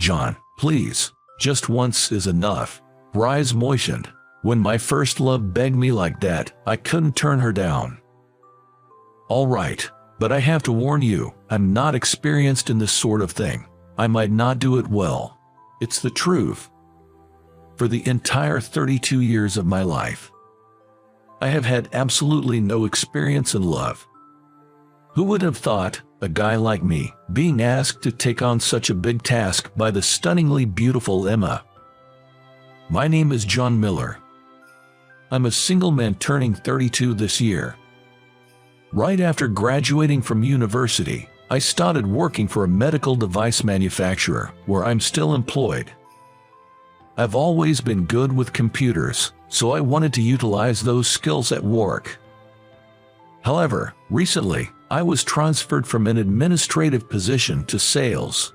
John, please, just once is enough. Her eyes moistened. When my first love begged me like that, I couldn't turn her down. All right, but I have to warn you, I'm not experienced in this sort of thing. I might not do it well. It's the truth. For the entire 32 years of my life, I have had absolutely no experience in love. Who would have thought, a guy like me, being asked to take on such a big task by the stunningly beautiful Emma? My name is John Miller. I'm a single man turning 32 this year. Right after graduating from university, I started working for a medical device manufacturer where I'm still employed. I've always been good with computers, so I wanted to utilize those skills at work. However, recently, I was transferred from an administrative position to sales.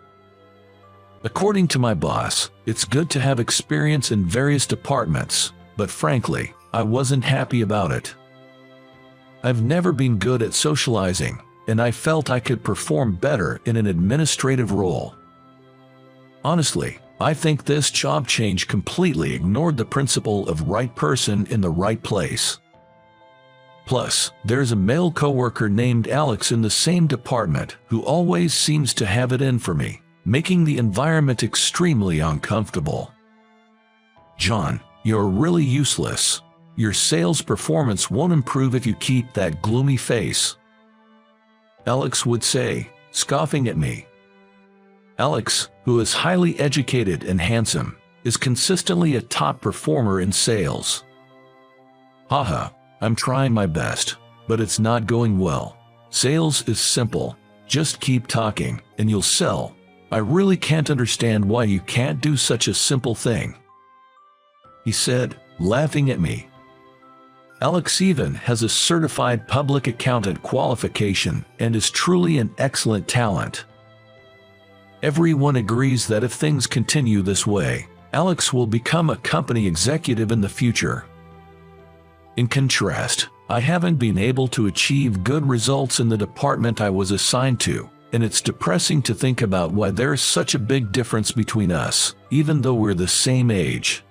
According to my boss, it's good to have experience in various departments, but frankly, I wasn't happy about it. I've never been good at socializing, and I felt I could perform better in an administrative role. Honestly, I think this job change completely ignored the principle of right person in the right place. Plus, there's a male coworker named Alex in the same department who always seems to have it in for me, making the environment extremely uncomfortable. John, you're really useless. Your sales performance won't improve if you keep that gloomy face, Alex would say, scoffing at me. Alex, who is highly educated and handsome, is consistently a top performer in sales. Haha, I'm trying my best, but it's not going well. Sales is simple. Just keep talking, and you'll sell. I really can't understand why you can't do such a simple thing, he said, laughing at me. Alex even has a certified public accountant qualification and is truly an excellent talent. Everyone agrees that if things continue this way, Alex will become a company executive in the future. In contrast, I haven't been able to achieve good results in the department I was assigned to, and it's depressing to think about why there's such a big difference between us, even though we're the same age.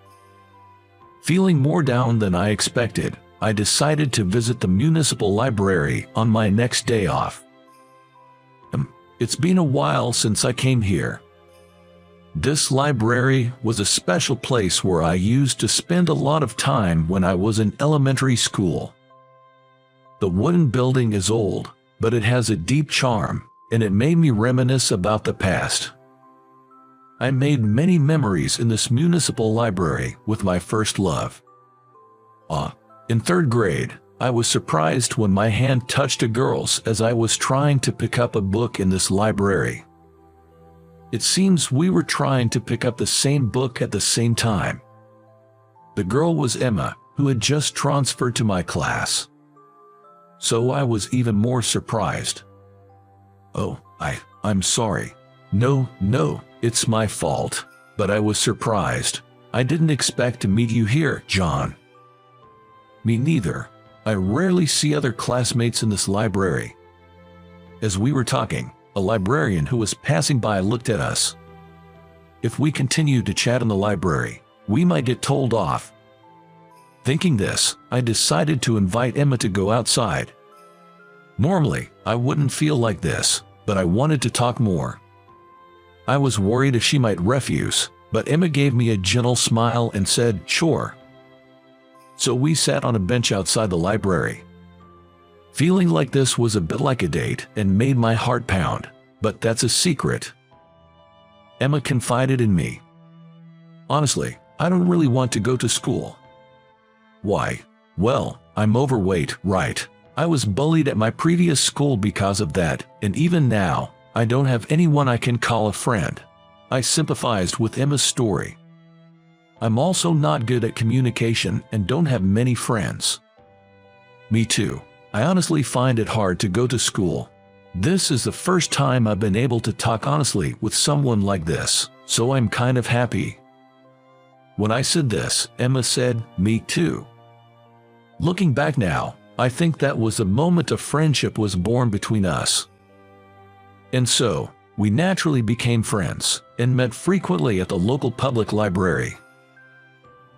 Feeling more down than I expected, I decided to visit the municipal library on my next day off. It's been a while since I came here. This library was a special place where I used to spend a lot of time when I was in elementary school. The wooden building is old, but it has a deep charm, and it made me reminisce about the past. I made many memories in this municipal library with my first love. In third grade, I was surprised when my hand touched a girl's as I was trying to pick up a book in this library. It seems we were trying to pick up the same book at the same time. The girl was Emma, who had just transferred to my class. So I was even more surprised. Oh, I'm sorry. No, it's my fault. But I was surprised. I didn't expect to meet you here, John. Me neither. I rarely see other classmates in this library. As we were talking, a librarian who was passing by looked at us. If we continued to chat in the library, we might get told off. Thinking this, I decided to invite Emma to go outside. Normally, I wouldn't feel like this, but I wanted to talk more. I was worried if she might refuse, but Emma gave me a gentle smile and said, sure. So we sat on a bench outside the library. Feeling like this was a bit like a date and made my heart pound, but that's a secret. Emma confided in me. Honestly, I don't really want to go to school. Why? Well, I'm overweight, right? I was bullied at my previous school because of that, and even now, I don't have anyone I can call a friend. I sympathized with Emma's story. I'm also not good at communication and don't have many friends. Me too. I honestly find it hard to go to school. This is the first time I've been able to talk honestly with someone like this, so I'm kind of happy. When I said this, Emma said, me too. Looking back now, I think that was the moment a friendship was born between us. And so, we naturally became friends, and met frequently at the local public library.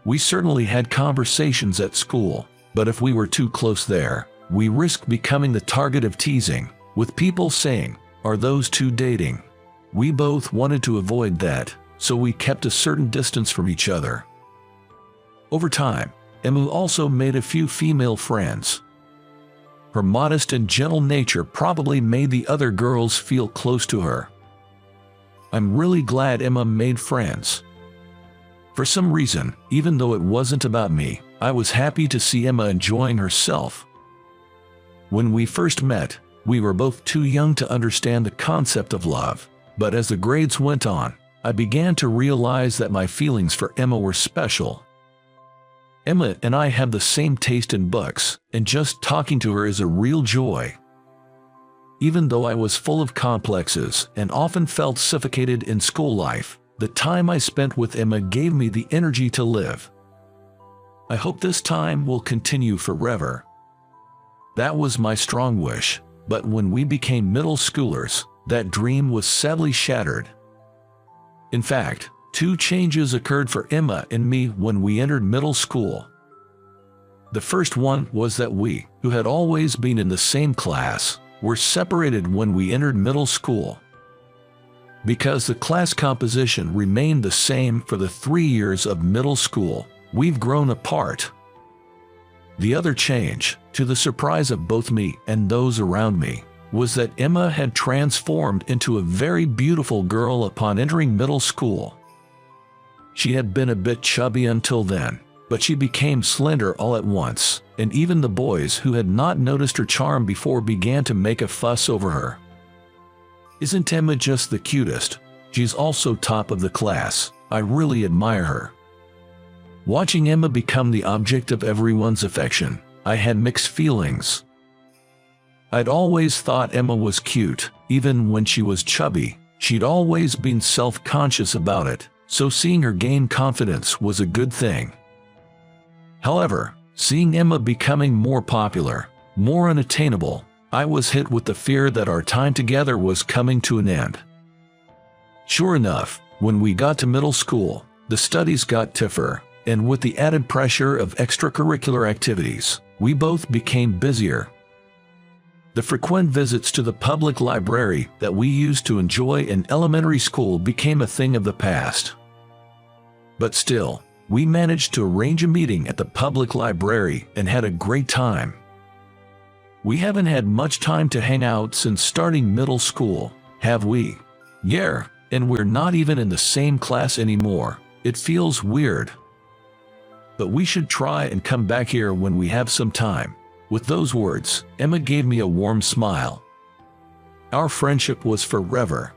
We certainly had conversations at school, but if we were too close there, we risked becoming the target of teasing, with people saying, "Are those two dating?" We both wanted to avoid that, so we kept a certain distance from each other. Over time, Emma also made a few female friends. Her modest and gentle nature probably made the other girls feel close to her. I'm really glad Emma made friends. For some reason, even though it wasn't about me, I was happy to see Emma enjoying herself. When we first met, we were both too young to understand the concept of love, but as the grades went on, I began to realize that my feelings for Emma were special. Emma and I have the same taste in books, and just talking to her is a real joy. Even though I was full of complexes and often felt suffocated in school life, the time I spent with Emma gave me the energy to live. I hope this time will continue forever. That was my strong wish, but when we became middle schoolers, that dream was sadly shattered. In fact, 2 changes occurred for Emma and me when we entered middle school. The first one was that we, who had always been in the same class, were separated when we entered middle school. Because the class composition remained the same for the 3 years of middle school, we've grown apart. The other change, to the surprise of both me and those around me, was that Emma had transformed into a very beautiful girl upon entering middle school. She had been a bit chubby until then, but she became slender all at once, and even the boys who had not noticed her charm before began to make a fuss over her. Isn't Emma just the cutest? She's also top of the class. I really admire her. Watching Emma become the object of everyone's affection, I had mixed feelings. I'd always thought Emma was cute, even when she was chubby. She'd always been self-conscious about it, so seeing her gain confidence was a good thing. However, seeing Emma becoming more popular, more unattainable, I was hit with the fear that our time together was coming to an end. Sure enough, when we got to middle school, the studies got tougher, and with the added pressure of extracurricular activities, we both became busier. The frequent visits to the public library that we used to enjoy in elementary school became a thing of the past. But still, we managed to arrange a meeting at the public library and had a great time. We haven't had much time to hang out since starting middle school, have we? Yeah, and we're not even in the same class anymore. It feels weird. But we should try and come back here when we have some time. With those words, Emma gave me a warm smile. Our friendship was forever.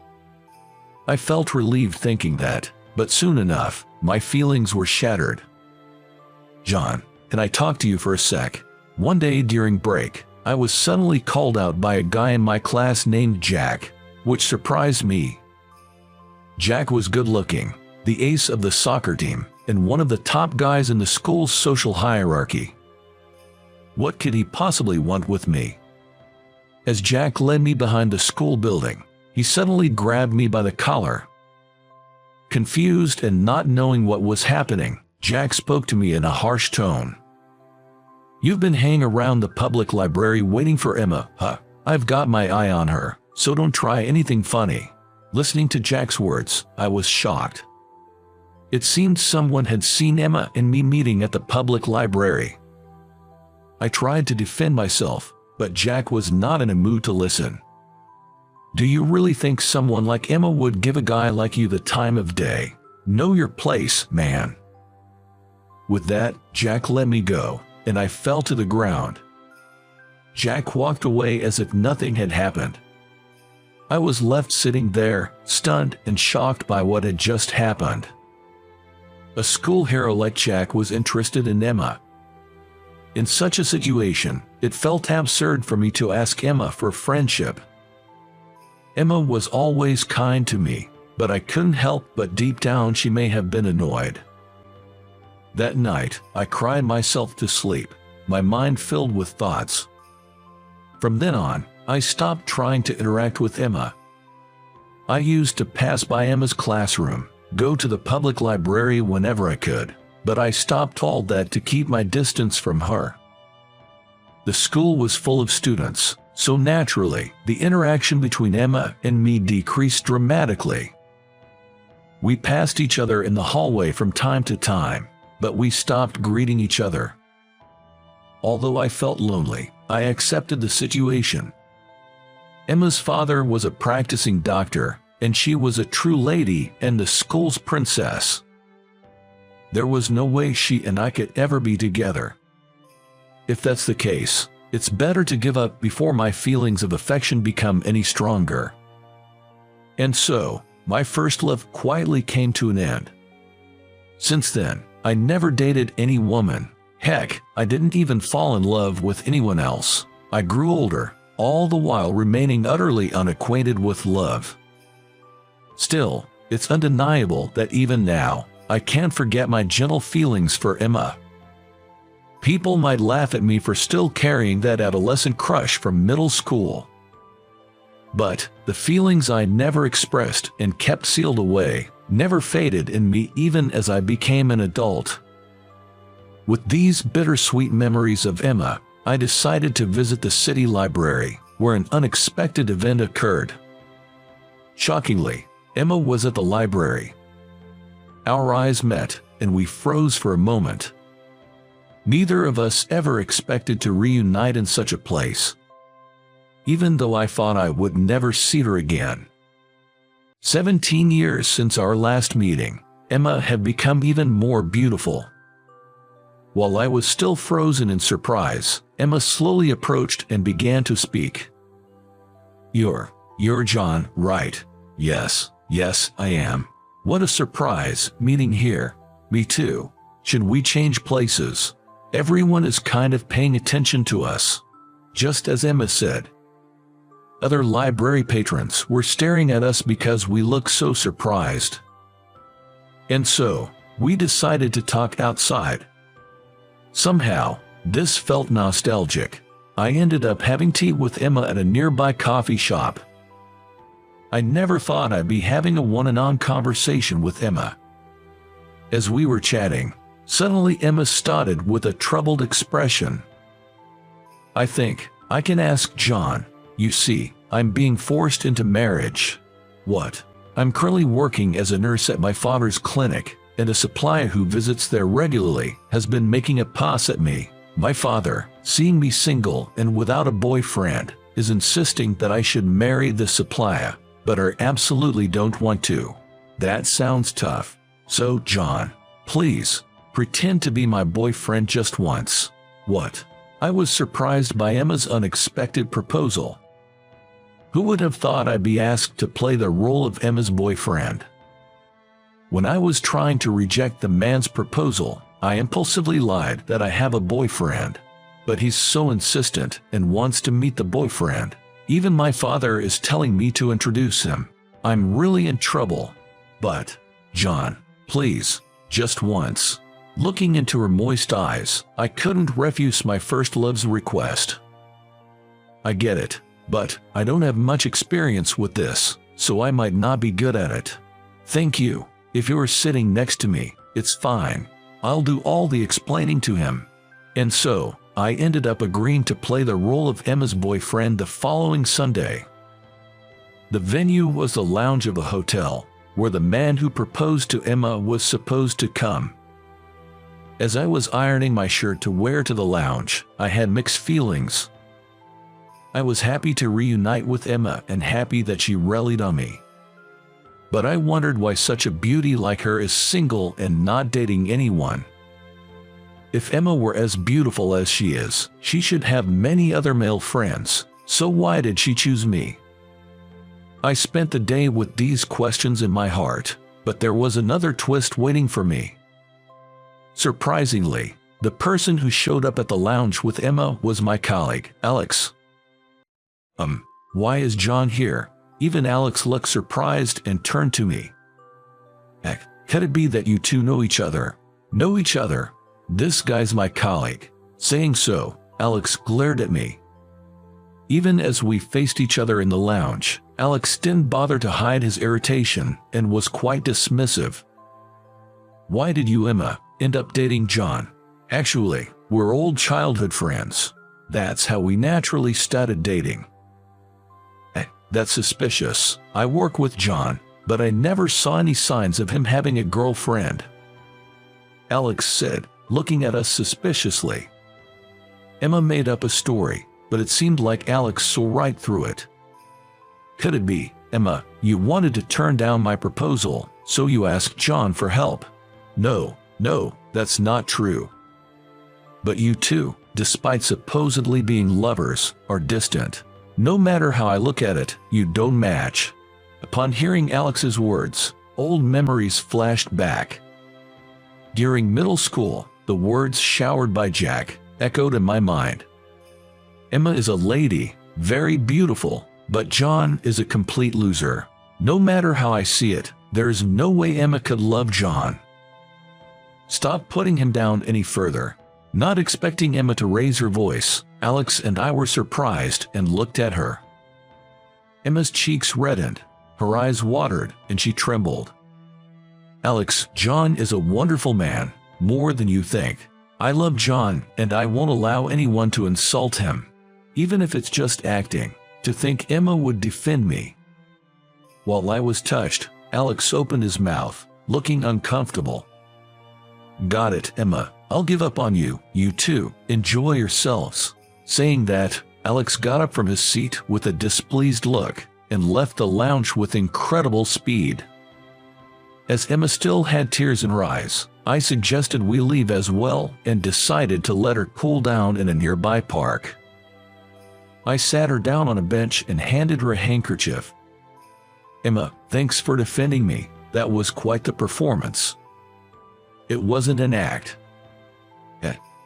I felt relieved thinking that, but soon enough, my feelings were shattered. "John, can I talk to you for a sec?" One day during break, I was suddenly called out by a guy in my class named Jack, which surprised me. Jack was good-looking, the ace of the soccer team, and one of the top guys in the school's social hierarchy. What could he possibly want with me? As Jack led me behind the school building, he suddenly grabbed me by the collar. Confused and not knowing what was happening, Jack spoke to me in a harsh tone. "You've been hanging around the public library waiting for Emma, huh? I've got my eye on her, so don't try anything funny." Listening to Jack's words, I was shocked. It seemed someone had seen Emma and me meeting at the public library. I tried to defend myself, but Jack was not in a mood to listen. "Do you really think someone like Emma would give a guy like you the time of day? Know your place, man." With that, Jack let me go, and I fell to the ground. Jack walked away as if nothing had happened. I was left sitting there, stunned and shocked by what had just happened. A school hero like Jack was interested in Emma. In such a situation, it felt absurd for me to ask Emma for friendship. Emma was always kind to me, but I couldn't help but deep down she may have been annoyed. That night, I cried myself to sleep, my mind filled with thoughts. From then on, I stopped trying to interact with Emma. I used to pass by Emma's classroom, go to the public library whenever I could, but I stopped all that to keep my distance from her. The school was full of students, so naturally, the interaction between Emma and me decreased dramatically. We passed each other in the hallway from time to time, but we stopped greeting each other. Although I felt lonely, I accepted the situation. Emma's father was a practicing doctor, and she was a true lady and the school's princess. There was no way she and I could ever be together. If that's the case, it's better to give up before my feelings of affection become any stronger. And so, my first love quietly came to an end. Since then, I never dated any woman. Heck, I didn't even fall in love with anyone else. I grew older, all the while remaining utterly unacquainted with love. Still, it's undeniable that even now, I can't forget my gentle feelings for Emma. People might laugh at me for still carrying that adolescent crush from middle school. But the feelings I never expressed and kept sealed away never faded in me even as I became an adult. With these bittersweet memories of Emma, I decided to visit the city library, where an unexpected event occurred. Shockingly, Emma was at the library. Our eyes met, and we froze for a moment. Neither of us ever expected to reunite in such a place, even though I thought I would never see her again. 17 years since our last meeting, Emma had become even more beautiful. While I was still frozen in surprise, Emma slowly approached and began to speak. You're John, right? Yes, I am. What a surprise, meeting here. Me too. Should we change places? Everyone is kind of paying attention to us. Just as Emma said. Other library patrons were staring at us because we looked so surprised. And so, we decided to talk outside. Somehow, this felt nostalgic. I ended up having tea with Emma at a nearby coffee shop. I never thought I'd be having a one-on-one conversation with Emma. As we were chatting, suddenly Emma started with a troubled expression. I think I can ask John. You see, I'm being forced into marriage. What? I'm currently working as a nurse at my father's clinic, and a supplier who visits there regularly has been making a pass at me. My father, seeing me single and without a boyfriend, is insisting that I should marry the supplier, but I absolutely don't want to. That sounds tough. So, John, please, pretend to be my boyfriend just once. What? I was surprised by Emma's unexpected proposal. Who would have thought I'd be asked to play the role of Emma's boyfriend? When I was trying to reject the man's proposal, I impulsively lied that I have a boyfriend. But he's so insistent and wants to meet the boyfriend. Even my father is telling me to introduce him. I'm really in trouble. But, John, please, just once. Looking into her moist eyes, I couldn't refuse my first love's request. I get it, but I don't have much experience with this, so I might not be good at it. Thank you. If you're sitting next to me, it's fine. I'll do all the explaining to him. And so, I ended up agreeing to play the role of Emma's boyfriend the following Sunday. The venue was the lounge of a hotel, where the man who proposed to Emma was supposed to come. As I was ironing my shirt to wear to the lounge, I had mixed feelings. I was happy to reunite with Emma and happy that she rallied on me. But I wondered why such a beauty like her is single and not dating anyone. If Emma were as beautiful as she is, she should have many other male friends, so why did she choose me? I spent the day with these questions in my heart, but there was another twist waiting for me. Surprisingly, the person who showed up at the lounge with Emma was my colleague, Alex. Why is John here? Even Alex looked surprised and turned to me. Heck, could it be that you two know each other? Know each other? This guy's my colleague. Saying so, Alex glared at me. Even as we faced each other in the lounge, Alex didn't bother to hide his irritation and was quite dismissive. Why did you, Emma, end up dating John? Actually, we're old childhood friends. That's how we naturally started dating. That's suspicious. I work with John, but I never saw any signs of him having a girlfriend, Alex said, looking at us suspiciously. Emma made up a story, but it seemed like Alex saw right through it. Could it be, Emma, you wanted to turn down my proposal, so you asked John for help? No, that's not true. But you two, despite supposedly being lovers, are distant. No matter how I look at it, you don't match. Upon hearing Alex's words, old memories flashed back. During middle school, the words showered by Jack echoed in my mind. Emma is a lady, very beautiful, but John is a complete loser. No matter how I see it, there's no way Emma could love John. Stop putting him down any further. Not expecting Emma to raise her voice, Alex and I were surprised and looked at her. Emma's cheeks reddened, her eyes watered, and she trembled. Alex, John is a wonderful man, more than you think. I love John, and I won't allow anyone to insult him. Even if it's just acting. To think Emma would defend me. While I was touched, Alex opened his mouth, looking uncomfortable. Got it, Emma. I'll give up on you. You two, enjoy yourselves. Saying that, Alex got up from his seat with a displeased look and left the lounge with incredible speed. As Emma still had tears in her eyes, I suggested we leave as well and decided to let her cool down in a nearby park. I sat her down on a bench and handed her a handkerchief. Emma, thanks for defending me. That was quite the performance. It wasn't an act.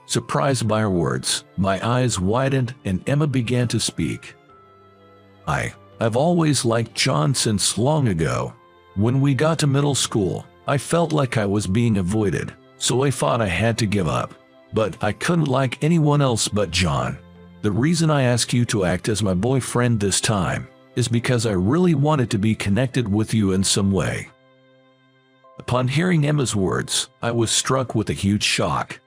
Surprised by her words, my eyes widened and Emma began to speak. I've always liked John since long ago. When we got to middle school, I felt like I was being avoided, so I thought I had to give up. But I couldn't like anyone else but John. The reason I asked you to act as my boyfriend this time is because I really wanted to be connected with you in some way. Upon hearing Emma's words, I was struck with a huge shock.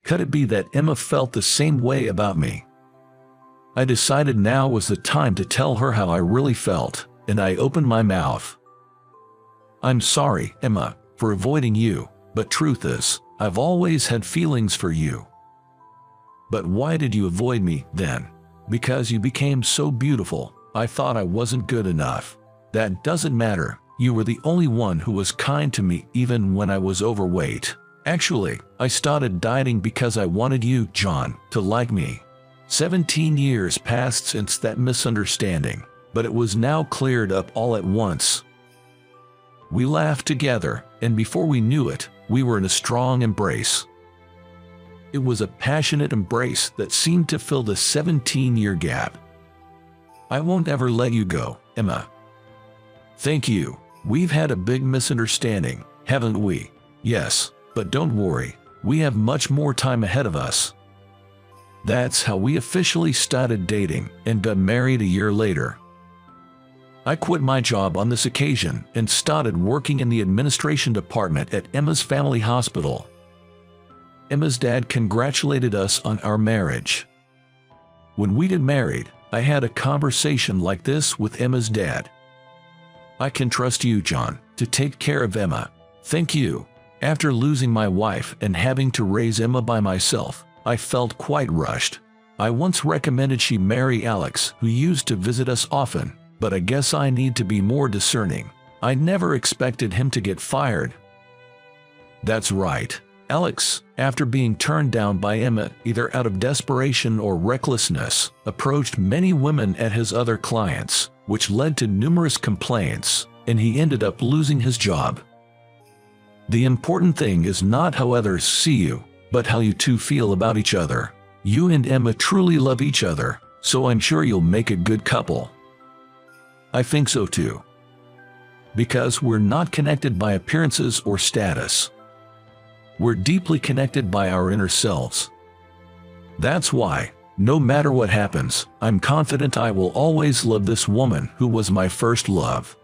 Could it be that Emma felt the same way about me? I decided now was the time to tell her how I really felt, and I opened my mouth. I'm sorry, Emma, for avoiding you, but truth is, I've always had feelings for you. But why did you avoid me, then? Because you became so beautiful, I thought I wasn't good enough. That doesn't matter, you were the only one who was kind to me even when I was overweight. Actually, I started dieting because I wanted you, John, to like me. 17 years passed since that misunderstanding, but it was now cleared up all at once. We laughed together, and before we knew it, we were in a strong embrace. It was a passionate embrace that seemed to fill the 17-year gap. I won't ever let you go, Emma. Thank you. We've had a big misunderstanding, haven't we? Yes, but don't worry, we have much more time ahead of us. That's how we officially started dating and got married a year later. I quit my job on this occasion and started working in the administration department at Emma's family hospital. Emma's dad congratulated us on our marriage. When we got married, I had a conversation like this with Emma's dad. I can trust you, John, to take care of Emma. Thank you. After losing my wife and having to raise Emma by myself, I felt quite rushed. I once recommended she marry Alex, who used to visit us often, but I guess I need to be more discerning. I never expected him to get fired. That's right. Alex, after being turned down by Emma either out of desperation or recklessness, approached many women at his other clients, which led to numerous complaints, and he ended up losing his job. The important thing is not how others see you, but how you two feel about each other. You and Emma truly love each other, so I'm sure you'll make a good couple. I think so too. Because we're not connected by appearances or status. We're deeply connected by our inner selves. That's why, No matter what happens, I'm confident I will always love this woman who was my first love.